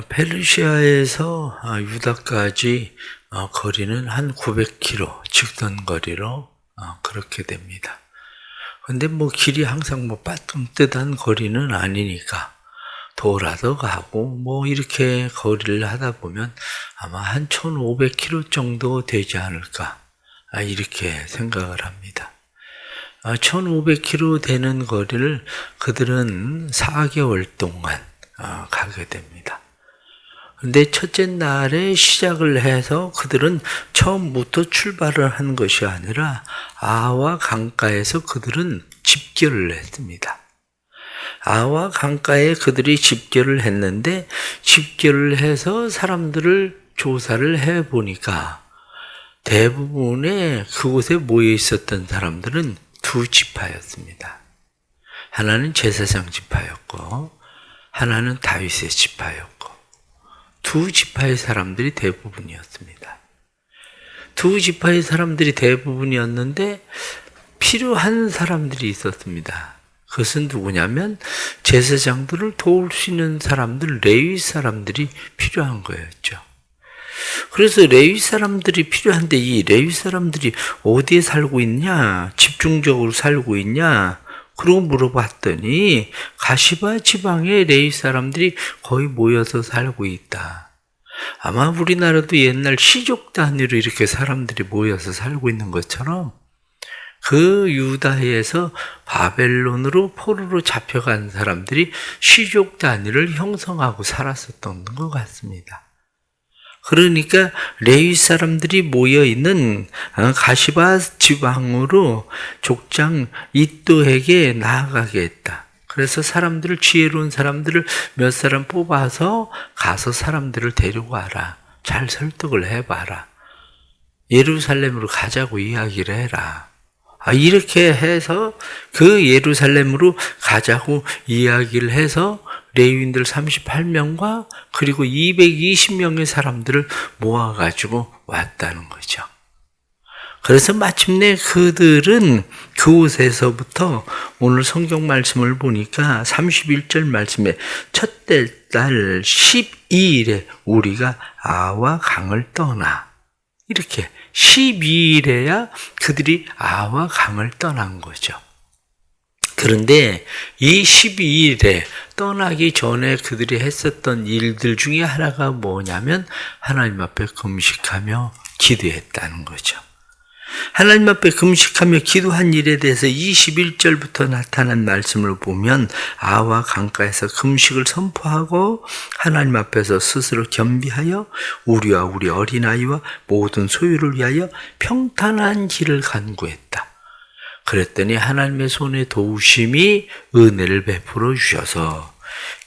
페르시아에서 유다까지 거리는 한 900km 직선거리로 그렇게 됩니다. 근데 길이 항상 빠끔뜨한 거리는 아니니까 돌아서 가고 이렇게 거리를 하다 보면 아마 한 1500km 정도 되지 않을까 이렇게 생각을 합니다. 1500km 되는 거리를 그들은 4개월 동안 가게 됩니다. 근데 첫째 날에 시작을 해서 그들은 처음부터 출발을 한 것이 아니라 아와 강가에서 그들은 집결을 했습니다. 아와 강가에 그들이 집결을 했는데 집결을 해서 사람들을 조사를 해보니까 대부분의 그곳에 모여 있었던 사람들은 두 지파였습니다. 하나는 제사장 지파였고 하나는 다윗의 지파였고 두 지파의 사람들이 대부분이었습니다. 두 지파의 사람들이 대부분이었는데 필요한 사람들이 있었습니다. 그것은 누구냐면 제사장들을 도울 수 있는 사람들, 레위 사람들이 필요한 거였죠. 그래서 레위 사람들이 필요한데 이 레위 사람들이 어디에 살고 있냐? 집중적으로 살고 있냐? 그러고 물어봤더니 가시바 지방에 레위 사람들이 거의 모여서 살고 있다. 아마 우리나라도 옛날 시족 단위로 이렇게 사람들이 모여서 살고 있는 것처럼 그 유다에서 바벨론으로 포로로 잡혀간 사람들이 시족 단위를 형성하고 살았었던 것 같습니다. 그러니까 레위 사람들이 모여있는 가시바 지방으로 족장 이또에게 나아가게 했다. 그래서 사람들을 지혜로운 사람들을 몇 사람 뽑아서 가서 사람들을 데리고 와라. 잘 설득을 해봐라. 예루살렘으로 가자고 이야기를 해라. 이렇게 해서 그 예루살렘으로 가자고 이야기를 해서 레위인들 38명과 그리고 220명의 사람들을 모아가지고 왔다는 거죠. 그래서 마침내 그들은 그곳에서부터 오늘 성경 말씀을 보니까 31절 말씀에 첫째 달 12일에 우리가 아와 강을 떠나 이렇게 12일에야 그들이 아와 강을 떠난 거죠. 그런데 이 12일에 떠나기 전에 그들이 했었던 일들 중에 하나가 뭐냐면 하나님 앞에 금식하며 기도했다는 거죠. 하나님 앞에 금식하며 기도한 일에 대해서 21절부터 나타난 말씀을 보면 아와 강가에서 금식을 선포하고 하나님 앞에서 스스로 겸비하여 우리와 우리 어린아이와 모든 소유를 위하여 평탄한 길을 간구했다. 그랬더니 하나님의 손에 도우심이 은혜를 베풀어 주셔서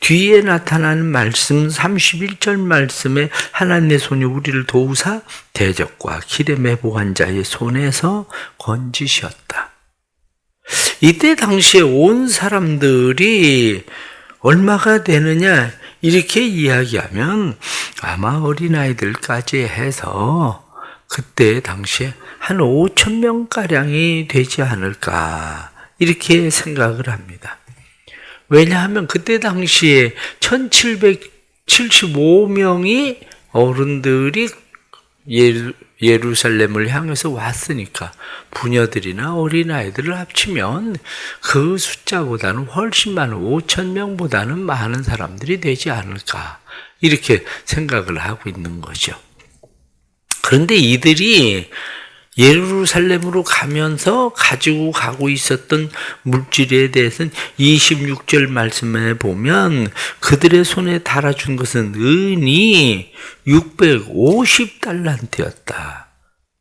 뒤에 나타나는 말씀 31절 말씀에 하나님의 손이 우리를 도우사 대적과 길에 매복한 자의 손에서 건지셨다. 이때 당시에 온 사람들이 얼마가 되느냐 이렇게 이야기하면 아마 어린아이들까지 해서 그때 당시에 한 5,000명가량이 되지 않을까 이렇게 생각을 합니다. 왜냐하면 그때 당시에 1775명이 어른들이 예루살렘을 향해서 왔으니까 부녀들이나 어린아이들을 합치면 그 숫자보다는 훨씬 많은 5,000명보다는 많은 사람들이 되지 않을까 이렇게 생각을 하고 있는 거죠. 그런데 이들이 예루살렘으로 가면서 가지고 가고 있었던 물질에 대해서는 26절 말씀에 보면 그들의 손에 달아준 것은 은이 650달란트였다.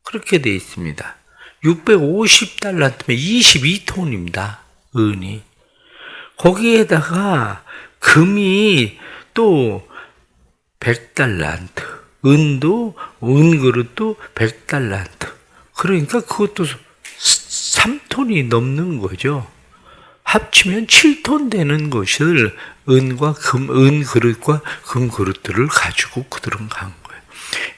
그렇게 되어 있습니다. 650달란트면 22톤입니다. 은이. 거기에다가 금이 또 100달란트. 은그릇도 100달란트. 그러니까 그것도 3톤이 넘는 거죠. 합치면 7톤 되는 것을 은 그릇과 금 그릇들을 가지고 그들은 간 거예요.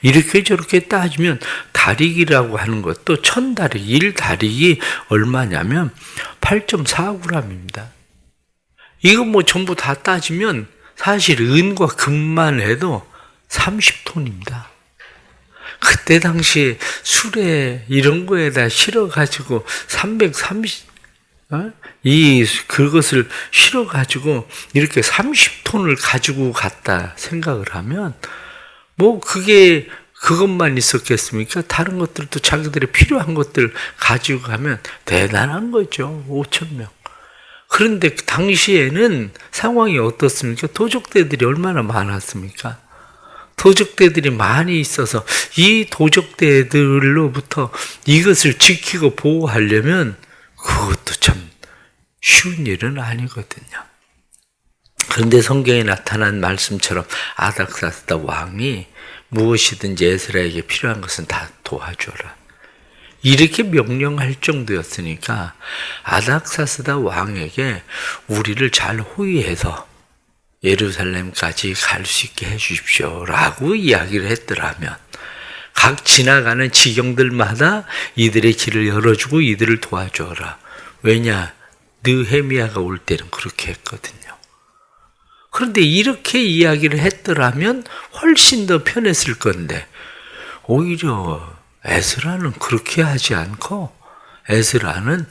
이렇게 저렇게 따지면 다릭이라고 하는 것도 1000다릭, 1다릭이 얼마냐면 8.4g입니다. 이거 전부 다 따지면 사실 은과 금만 해도 30톤입니다. 그때 당시에 술에 이런 거에다 실어가지고 330, 그것을 실어가지고 이렇게 30톤을 가지고 갔다 생각을 하면, 뭐 그게 그것만 있었겠습니까? 다른 것들도 자기들이 필요한 것들 가지고 가면 대단한 거죠. 5,000명. 그런데 그 당시에는 상황이 어떻습니까? 도적대들이 얼마나 많았습니까? 도적대들이 많이 있어서 이 도적대들로부터 이것을 지키고 보호하려면 그것도 참 쉬운 일은 아니거든요. 그런데 성경에 나타난 말씀처럼 아닥사스다 왕이 무엇이든지 에스라에게 필요한 것은 다 도와줘라, 이렇게 명령할 정도였으니까 아닥사스다 왕에게 우리를 잘 호위해서 예루살렘까지 갈 수 있게 해 주십시오 라고 이야기를 했더라면 각 지나가는 지경들마다 이들의 길을 열어주고 이들을 도와줘라. 왜냐? 느헤미야가 올 때는 그렇게 했거든요. 그런데 이렇게 이야기를 했더라면 훨씬 더 편했을 건데 오히려 에스라는 그렇게 하지 않고, 에스라는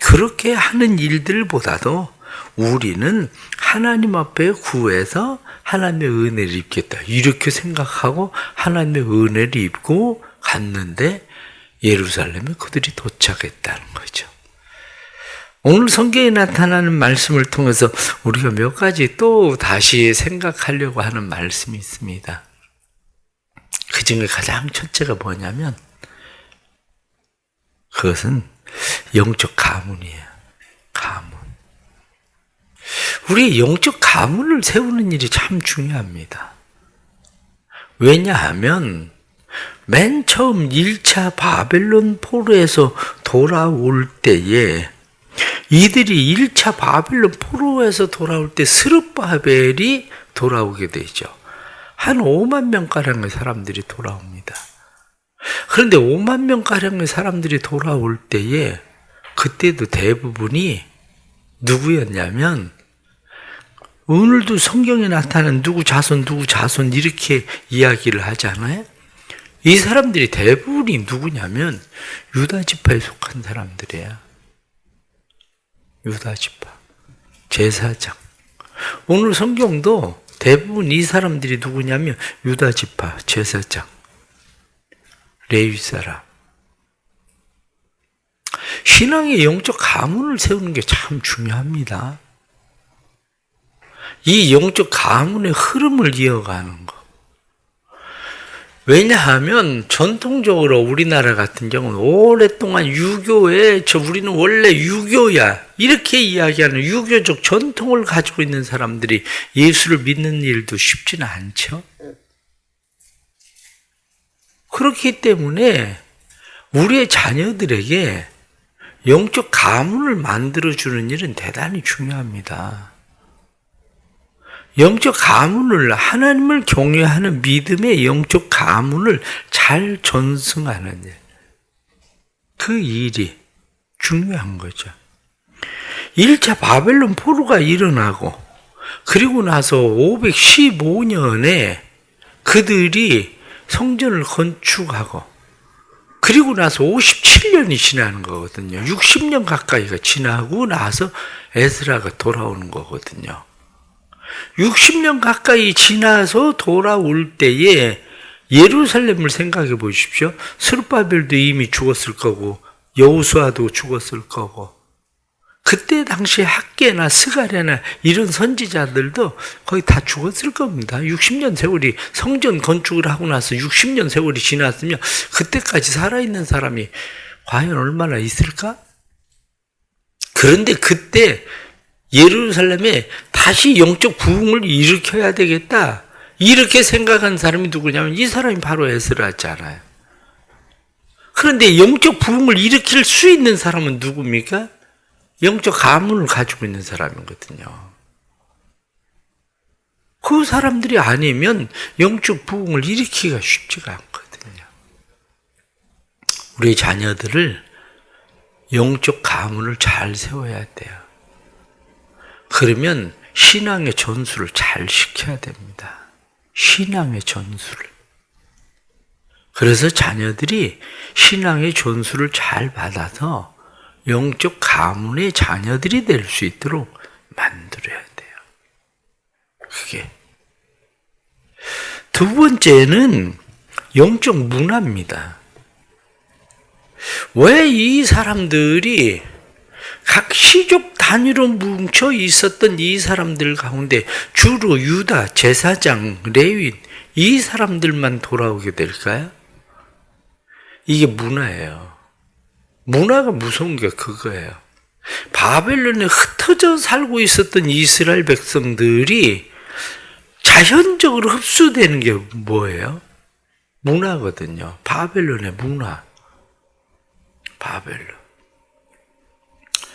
그렇게 하는 일들보다도 우리는 하나님 앞에 구해서 하나님의 은혜를 입겠다, 이렇게 생각하고 하나님의 은혜를 입고 갔는데 예루살렘에 그들이 도착했다는 거죠. 오늘 성경에 나타나는 말씀을 통해서 우리가 몇 가지 또 다시 생각하려고 하는 말씀이 있습니다. 그 중에 가장 첫째가 뭐냐면 그것은 영적 가문이에요. 가문. 우리의 영적 가문을 세우는 일이 참 중요합니다. 왜냐하면 맨 처음 1차 바벨론 포로에서 돌아올 때에 이들이 1차 바벨론 포로에서 돌아올 때 스룹바벨이 돌아오게 되죠. 한 5만 명가량의 사람들이 돌아옵니다. 그런데 5만 명가량의 사람들이 돌아올 때에 그때도 대부분이 누구였냐면, 오늘도 성경에 나타나는 누구 자손 이렇게 이야기를 하잖아요. 이 사람들이 대부분이 누구냐면 유다 지파에 속한 사람들이에요. 유다 지파, 제사장. 오늘 성경도 대부분 이 사람들이 누구냐면 유다 지파, 제사장, 레위 사람. 신앙의 영적 가문을 세우는 게 참 중요합니다. 이 영적 가문의 흐름을 이어가는 거. 왜냐하면 전통적으로 우리나라 같은 경우는 오랫동안 유교에 우리는 원래 유교야 이렇게 이야기하는 유교적 전통을 가지고 있는 사람들이 예수를 믿는 일도 쉽지는 않죠. 그렇기 때문에 우리의 자녀들에게 영적 가문을 만들어주는 일은 대단히 중요합니다. 영적 가문을, 하나님을 경외하는 믿음의 영적 가문을 잘 전승하는 일, 그 일이 중요한 거죠. 1차 바벨론 포로가 일어나고 그리고 나서 515년에 그들이 성전을 건축하고 그리고 나서 57년이 지나는 거거든요. 60년 가까이가 지나고 나서 에스라가 돌아오는 거거든요. 60년 가까이 지나서 돌아올 때에 예루살렘을 생각해 보십시오. 스룹바벨도 이미 죽었을 거고 여호수아도 죽었을 거고 그때 당시 학개나 스가랴나 이런 선지자들도 거의 다 죽었을 겁니다. 60년 세월이, 성전 건축을 하고 나서 60년 세월이 지났으면 그때까지 살아있는 사람이 과연 얼마나 있을까? 그런데 그때 예루살렘에 다시 영적 부흥을 일으켜야 되겠다, 이렇게 생각한 사람이 누구냐면 이 사람이 바로 에스라잖아요. 그런데 영적 부흥을 일으킬 수 있는 사람은 누굽니까? 영적 가문을 가지고 있는 사람이거든요. 그 사람들이 아니면 영적 부흥을 일으키기가 쉽지가 않거든요. 우리 자녀들을 영적 가문을 잘 세워야 돼요. 그러면 신앙의 전수를 잘 시켜야 됩니다. 신앙의 전수를. 그래서 자녀들이 신앙의 전수를 잘 받아서 영적 가문의 자녀들이 될 수 있도록 만들어야 돼요. 그게. 두 번째는 영적 문화입니다. 왜 이 사람들이 각 시족 단위로 뭉쳐 있었던 이 사람들 가운데 주로 유다, 제사장, 레위인 이 사람들만 돌아오게 될까요? 이게 문화예요. 문화가 무서운 게 그거예요. 바벨론에 흩어져 살고 있었던 이스라엘 백성들이 자연적으로 흡수되는 게 뭐예요? 문화거든요. 바벨론의 문화.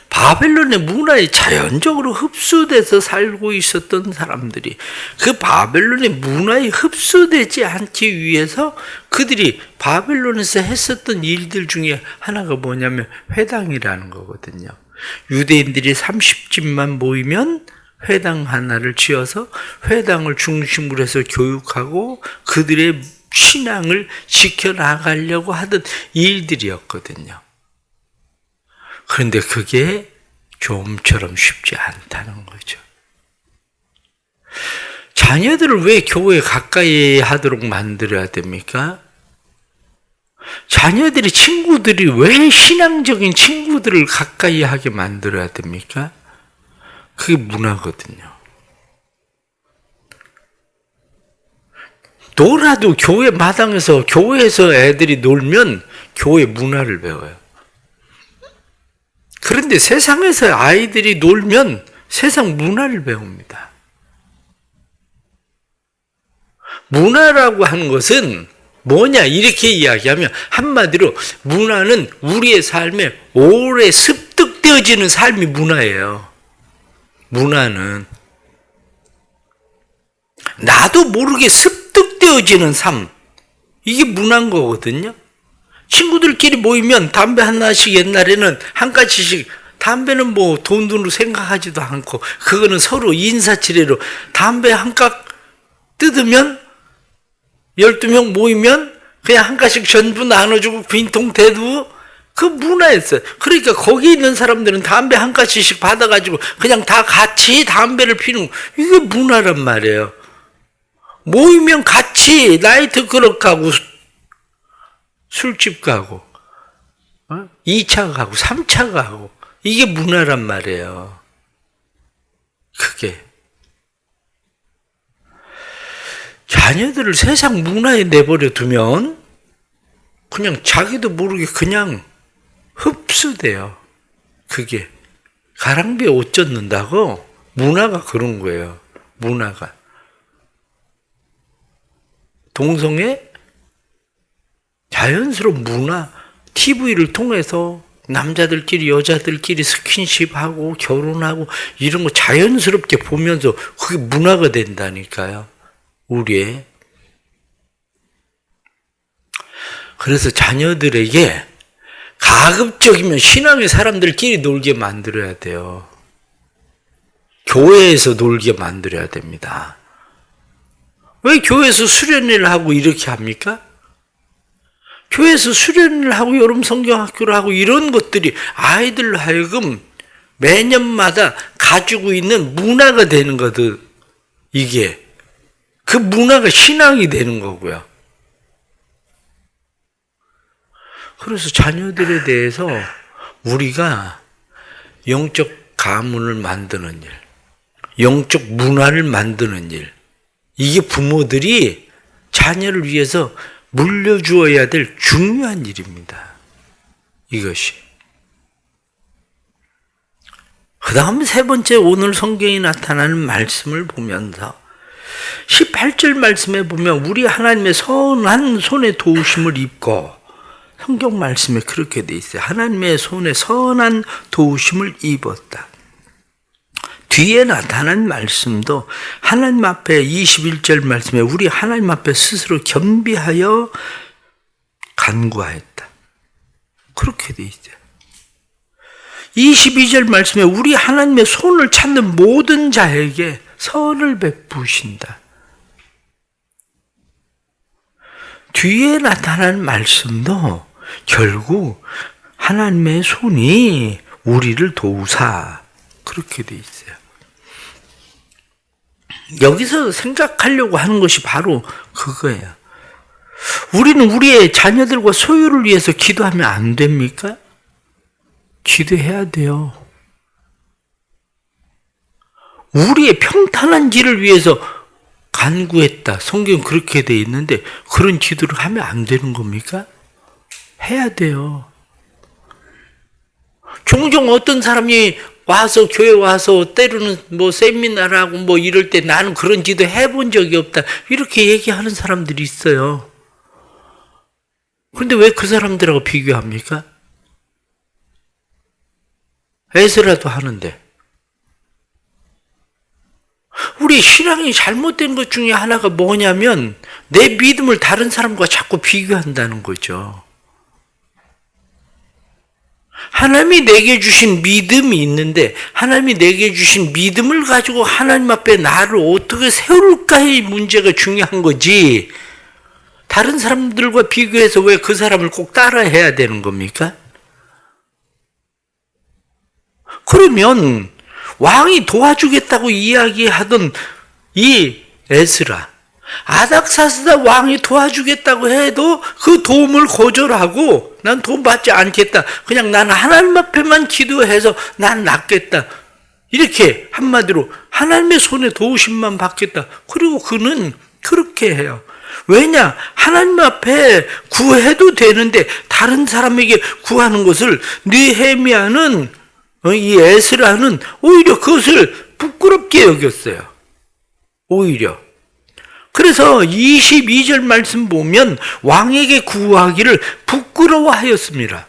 바벨론의 문화에 자연적으로 흡수돼서 살고 있었던 사람들이 그 바벨론의 문화에 흡수되지 않기 위해서 그들이 바벨론에서 했었던 일들 중에 하나가 뭐냐면 회당이라는 거거든요. 유대인들이 30집만 모이면 회당 하나를 지어서 회당을 중심으로 해서 교육하고 그들의 신앙을 지켜나가려고 하던 일들이었거든요. 그런데 그게 좀처럼 쉽지 않다는 거죠. 자녀들을 왜 교회에 가까이 하도록 만들어야 됩니까? 자녀들의 친구들이 왜 신앙적인 친구들을 가까이 하게 만들어야 됩니까? 그게 문화거든요. 놀아도 교회 마당에서, 교회에서 애들이 놀면 교회 문화를 배워요. 그런데 세상에서 아이들이 놀면 세상 문화를 배웁니다. 문화라고 하는 것은 뭐냐 이렇게 이야기하면 한마디로 문화는 우리의 삶에 오래 습득되어지는 삶이 문화예요. 문화는 나도 모르게 습득되어지는 삶, 이게 문화인 거거든요. 친구들끼리 모이면 담배 하나씩 옛날에는 한 가지씩, 담배는 뭐 돈으로 생각하지도 않고 그거는 서로 인사치레로 담배 한 깍 뜯으면 12명 모이면 그냥 한 가지씩 전부 나눠주고 빈통 대두고 그 문화였어요. 그러니까 거기 있는 사람들은 담배 한 가지씩 받아가지고 그냥 다 같이 담배를 피는, 이게 문화란 말이에요. 모이면 같이 나이트클럽 가고 술집 가고 2차 가고 3차 가고, 이게 문화란 말이에요. 그게 자녀들을 세상 문화에 내버려 두면 그냥 자기도 모르게 그냥 흡수돼요. 그게 가랑비에 옷 젖는다고 문화가 그런 거예요. 문화가 동성애 자연스러운 문화, TV를 통해서 남자들끼리 여자들끼리 스킨십하고 결혼하고 이런 거 자연스럽게 보면서 그게 문화가 된다니까요. 우리의. 그래서 자녀들에게 가급적이면 신앙의 사람들끼리 놀게 만들어야 돼요. 교회에서 놀게 만들어야 됩니다. 왜 교회에서 수련회를 하고 이렇게 합니까? 교회에서 수련회를 하고 여름 성경학교를 하고 이런 것들이 아이들로 하여금 매년마다 가지고 있는 문화가 되는 거든. 이게 그 문화가 신앙이 되는 거고요. 그래서 자녀들에 대해서 우리가 영적 가문을 만드는 일, 영적 문화를 만드는 일, 이게 부모들이 자녀를 위해서 물려주어야 될 중요한 일입니다. 이것이. 그 다음 세 번째, 오늘 성경에 나타나는 말씀을 보면서 18절 말씀에 보면 우리 하나님의 선한 손에 도우심을 입고, 성경 말씀에 그렇게 돼 있어요. 하나님의 손에 선한 도우심을 입었다. 뒤에 나타난 말씀도 하나님 앞에 21절 말씀에 우리 하나님 앞에 스스로 겸비하여 간구하였다. 그렇게 돼 있어요. 22절 말씀에 우리 하나님의 손을 찾는 모든 자에게 선을 베푸신다. 뒤에 나타난 말씀도 결국 하나님의 손이 우리를 도우사 그렇게 돼 있어요. 여기서 생각하려고 하는 것이 바로 그거예요. 우리는 우리의 자녀들과 소유를 위해서 기도하면 안 됩니까? 기도해야 돼요. 우리의 평탄한 길을 위해서 간구했다. 성경은 그렇게 돼 있는데 그런 기도를 하면 안 되는 겁니까? 해야 돼요. 종종 어떤 사람이 와서 교회 와서 때로는 뭐 세미나라고 뭐 이럴 때 나는 그런 기도 해본 적이 없다. 이렇게 얘기하는 사람들이 있어요. 그런데 왜 그 사람들하고 비교합니까? 에스라도 하는데. 우리 신앙이 잘못된 것 중에 하나가 뭐냐면 내 믿음을 다른 사람과 자꾸 비교한다는 거죠. 하나님이 내게 주신 믿음이 있는데 하나님이 내게 주신 믿음을 가지고 하나님 앞에 나를 어떻게 세울까의 문제가 중요한 거지. 다른 사람들과 비교해서 왜 그 사람을 꼭 따라해야 되는 겁니까? 그러면 왕이 도와주겠다고 이야기하던 이 에스라, 아닥사스다 왕이 도와주겠다고 해도 그 도움을 거절하고 난 도움 받지 않겠다. 그냥 나는 하나님 앞에만 기도해서 난 낫겠다. 이렇게 한마디로 하나님의 손에 도우심만 받겠다. 그리고 그는 그렇게 해요. 왜냐? 하나님 앞에 구해도 되는데 다른 사람에게 구하는 것을 느헤미야는 이 에스라는 오히려 그것을 부끄럽게 여겼어요. 오히려. 그래서 22절 말씀 보면 왕에게 구하기를 부끄러워하였습니다.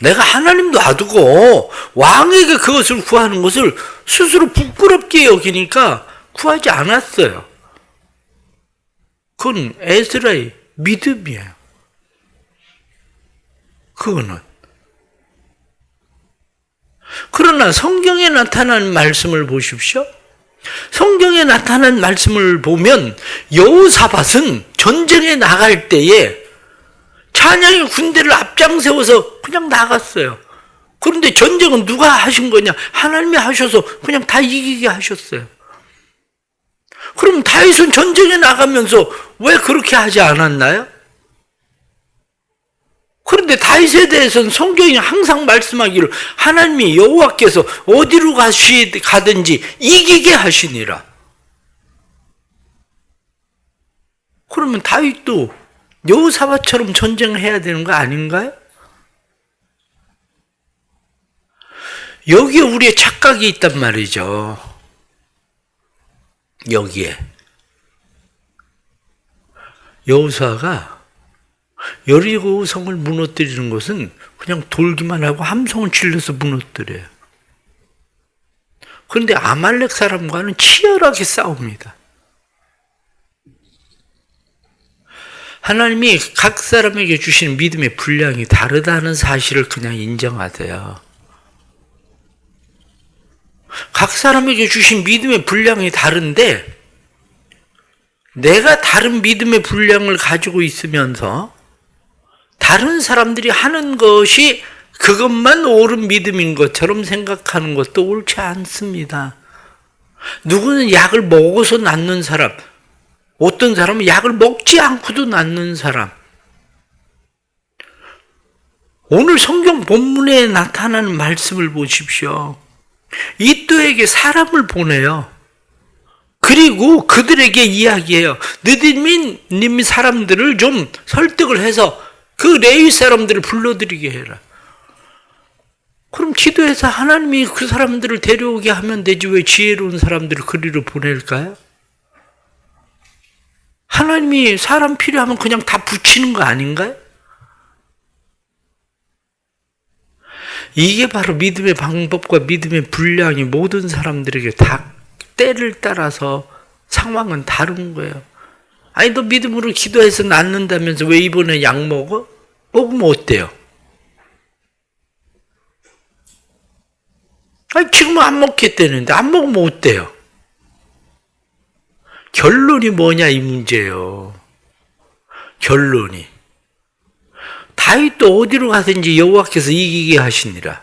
내가 하나님 놔두고 왕에게 그것을 구하는 것을 스스로 부끄럽게 여기니까 구하지 않았어요. 그건 에스라의 믿음이에요. 그거는. 그러나 성경에 나타난 말씀을 보십시오. 성경에 나타난 말씀을 보면 여호사밧은 전쟁에 나갈 때에 찬양의 군대를 앞장세워서 그냥 나갔어요. 그런데 전쟁은 누가 하신 거냐? 하나님이 하셔서 그냥 다 이기게 하셨어요. 그럼 다윗은 전쟁에 나가면서 왜 그렇게 하지 않았나요? 그런데 다윗에 대해서는 성경이 항상 말씀하기를 하나님이 여호와께서 어디로 가든지 이기게 하시니라. 그러면 다윗도 여호사밧처럼 전쟁을 해야 되는 거 아닌가요? 여기에 우리의 착각이 있단 말이죠. 여기에. 여호수아가 여리고 성을 무너뜨리는 것은 그냥 돌기만 하고 함성을 질러서 무너뜨려요. 그런데 아말렉 사람과는 치열하게 싸웁니다. 하나님이 각 사람에게 주시는 믿음의 분량이 다르다는 사실을 그냥 인정하세요. 각 사람에게 주신 믿음의 분량이 다른데 내가 다른 믿음의 분량을 가지고 있으면서 다른 사람들이 하는 것이 그것만 옳은 믿음인 것처럼 생각하는 것도 옳지 않습니다. 누구는 약을 먹어서 낫는 사람, 어떤 사람은 약을 먹지 않고도 낫는 사람. 오늘 성경 본문에 나타나는 말씀을 보십시오. 이또에게 사람을 보내요. 그리고 그들에게 이야기해요. 너희들이 사람들을 좀 설득을 해서 그 레위 사람들을 불러들이게 해라. 그럼 기도해서 하나님이 그 사람들을 데려오게 하면 되지 왜 지혜로운 사람들을 그리로 보낼까요? 하나님이 사람 필요하면 그냥 다 붙이는 거 아닌가요? 이게 바로 믿음의 방법과 믿음의 분량이 모든 사람들에게 다 때를 따라서 상황은 다른 거예요. 아니 너 믿음으로 기도해서 낫는다면서 왜 이번에 약 먹어? 먹으면 어때요? 아니, 지금은 안 먹겠다는데 안 먹으면 어때요? 결론이 뭐냐 이 문제예요. 결론이. 다윗도 어디로 가든지 여호와께서 이기게 하시니라.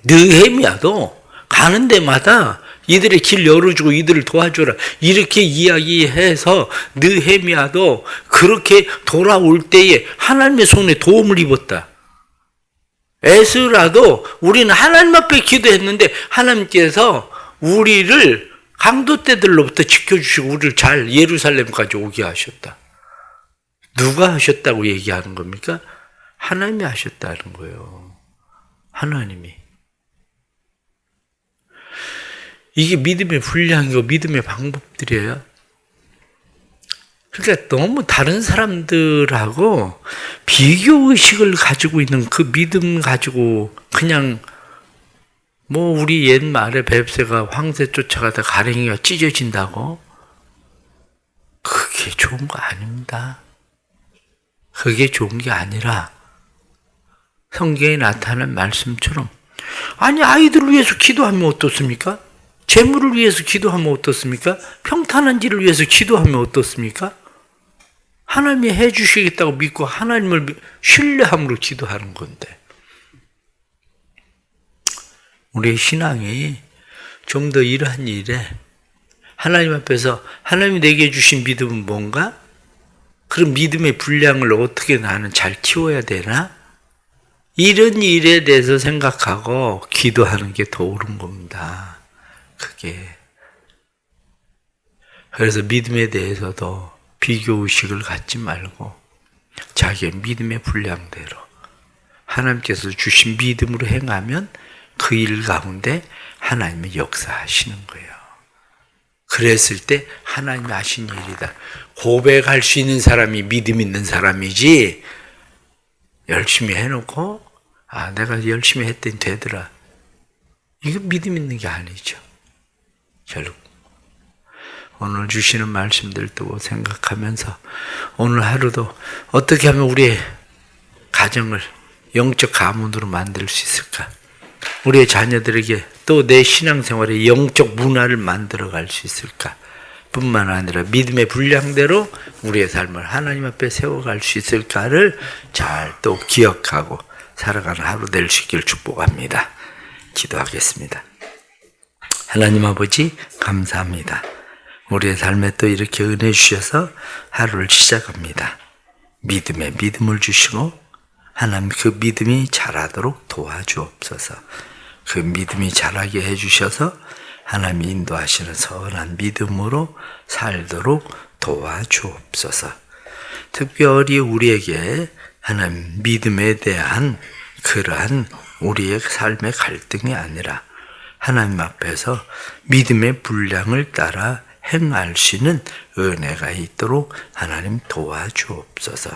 느헤미야도 가는 데마다 이들의 길 열어주고 이들을 도와줘라. 이렇게 이야기해서 느헤미야도 그렇게 돌아올 때에 하나님의 손에 도움을 입었다. 에스라도 우리는 하나님 앞에 기도했는데 하나님께서 우리를 강도떼들로부터 지켜주시고 우리를 잘 예루살렘까지 오게 하셨다. 누가 하셨다고 얘기하는 겁니까? 하나님이 하셨다는 거예요. 하나님이. 이게 믿음의 분량이고 믿음의 방법들이에요. 그러니까 너무 다른 사람들하고 비교의식을 가지고 있는 그 믿음 가지고 그냥 뭐 우리 옛말에 뱁새가 황새 쫓아가다 가랭이가 찢어진다고? 그게 좋은 거 아닙니다. 그게 좋은 게 아니라 성경에 나타난 말씀처럼 아니 아이들을 위해서 기도하면 어떻습니까? 재물을 위해서 기도하면 어떻습니까? 평탄한지를 위해서 기도하면 어떻습니까? 하나님이 해주시겠다고 믿고 하나님을 신뢰함으로 기도하는 건데 우리의 신앙이 좀 더 이러한 일에 하나님 앞에서 하나님이 내게 주신 믿음은 뭔가? 그런 믿음의 분량을 어떻게 나는 잘 키워야 되나? 이런 일에 대해서 생각하고 기도하는 게 더 옳은 겁니다. 그게. 그래서 믿음에 대해서도 비교의식을 갖지 말고 자기의 믿음의 분량대로 하나님께서 주신 믿음으로 행하면 그 일 가운데 하나님의 역사하시는 거예요. 그랬을 때 하나님이 하신 일이다. 고백할 수 있는 사람이 믿음 있는 사람이지 열심히 해놓고 내가 열심히 했더니 되더라. 이거 믿음 있는 게 아니죠. 결국 오늘 주시는 말씀들도 생각하면서 오늘 하루도 어떻게 하면 우리의 가정을 영적 가문으로 만들 수 있을까? 우리의 자녀들에게 또 내 신앙생활의 영적 문화를 만들어갈 수 있을까? 뿐만 아니라 믿음의 분량대로 우리의 삶을 하나님 앞에 세워갈 수 있을까를 잘 또 기억하고 살아가는 하루 될 수 있기를 축복합니다. 기도하겠습니다. 하나님 아버지 감사합니다. 우리의 삶에 또 이렇게 은혜 주셔서 하루를 시작합니다. 믿음에 믿음을 주시고 하나님 그 믿음이 자라도록 도와주옵소서. 그 믿음이 자라게 해주셔서 하나님이 인도하시는 선한 믿음으로 살도록 도와주옵소서. 특별히 우리에게 하나님 믿음에 대한 그러한 우리의 삶의 갈등이 아니라 하나님 앞에서 믿음의 분량을 따라 행할 수 있는 은혜가 있도록 하나님 도와주옵소서.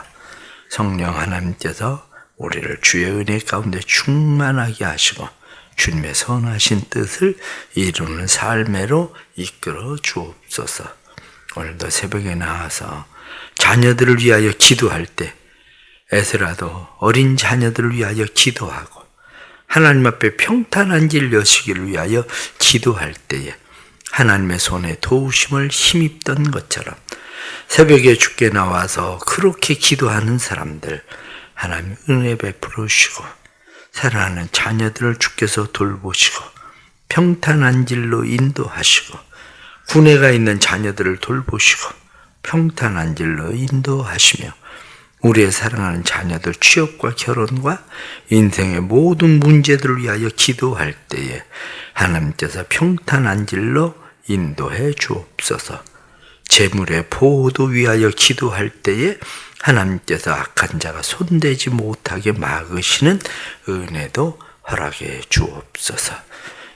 성령 하나님께서 우리를 주의 은혜 가운데 충만하게 하시고 주님의 선하신 뜻을 이루는 삶으로 이끌어 주옵소서. 오늘도 새벽에 나와서 자녀들을 위하여 기도할 때 에스라도 어린 자녀들을 위하여 기도하고 하나님 앞에 평탄한 길 여시기를 위하여 기도할 때에 하나님의 손에 도우심을 힘입던 것처럼 새벽에 주께 나와서 그렇게 기도하는 사람들 하나님 은혜 베풀어 주시고 사랑하는 자녀들을 주께서 돌보시고 평탄한 길로 인도하시고 군애가 있는 자녀들을 돌보시고 평탄한 길로 인도하시며 우리의 사랑하는 자녀들 취업과 결혼과 인생의 모든 문제들을 위하여 기도할 때에 하나님께서 평탄한 길로 인도해 주옵소서. 재물의 보호도 위하여 기도할 때에 하나님께서 악한 자가 손대지 못하게 막으시는 은혜도 허락해 주옵소서.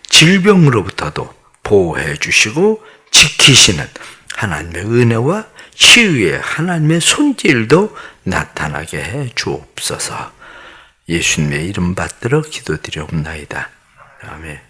질병으로부터도 보호해 주시고 지키시는 하나님의 은혜와 치유의 하나님의 손길도 나타나게 해 주옵소서. 예수님의 이름 받들어 기도드리옵나이다. 아멘.